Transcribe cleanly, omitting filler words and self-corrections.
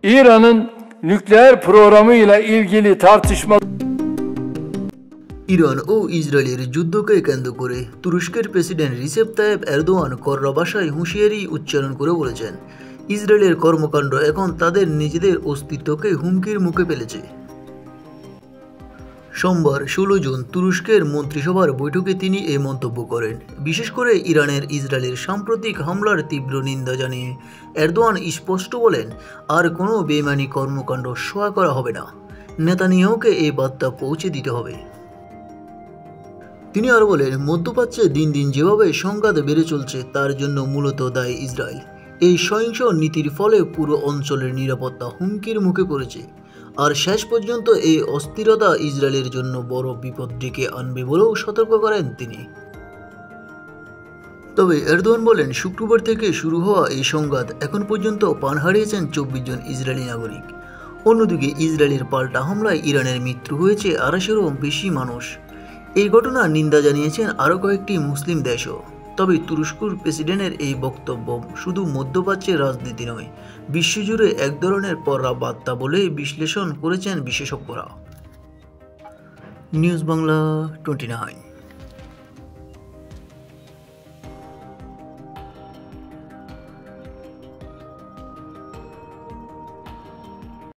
İran'ın nükleer programıyla ilgili tartışma Iran ও ইসরায়েলের যুদ্ধকে কেন্দ্র করে তুরস্কের প্রেসিডেন্ট রিসেপ তাইয়েপ এরদোয়ান কড়া ভাষায় হুঁশিয়ারি উচ্চারণ করে বলেছেন, ইসরায়েলের কর্মকাণ্ড এখন তাদের নিজেদের অস্তিত্বকে হুমকির মুখে ফেলেছে। সোমবার 16 জুন তুরস্কের মন্ত্রিসভার বৈঠকে তিনি এই মন্তব্য করেন। বিশেষ করে ইরানের ইসরায়েলের সাম্প্রতিক হামলার তীব্র নিন্দা জানিয়ে এরদোয়ান স্পষ্ট বলেন, আর কোনো বেইমানি কর্মকাণ্ড সহ্য করা হবে না। নেতানিয়াহুকে এই বার্তা পৌঁছে দিতে হবে। তিনি আরও বলেন, মধ্যপ্রাচ্যে দিন দিন যেভাবে সংঘাত বেড়ে চলছে তার জন্য মূলত দায়ী ইসরায়েল। এই সহিংস নীতির ফলে পুরো অঞ্চলের নিরাপত্তা হুমকির মুখে পড়েছে, আর শেষ পর্যন্ত এই অস্থিরতা ইসরায়েলের জন্য বড় বিপদ ডেকে আনবে বলেও সতর্ক করেন তিনি। তবে এরদোয়ান বলেন, শুক্রবার থেকে শুরু হওয়া এই সংঘাত এখন পর্যন্ত প্রাণ হারিয়েছেন 24 জন ইসরায়েলি নাগরিক। অন্যদিকে ইসরায়েলের পাল্টা হামলায় ইরানের মৃত্যু হয়েছে 250-এরও বেশি মানুষ। এই ঘটনার নিন্দা জানিয়েছেন আরও কয়েকটি মুসলিম দেশও। তবে তুরস্কের প্রেসিডেন্টের এই বক্তব্য শুধু মধ্যপ্রাচ্যের রাজনীতি নয়, বিশ্বজুড়ে এক ধরনের কড়া বার্তা বলে বিশ্লেষণ করেছেন বিশেষজ্ঞরা। নিউজ বাংলা 29।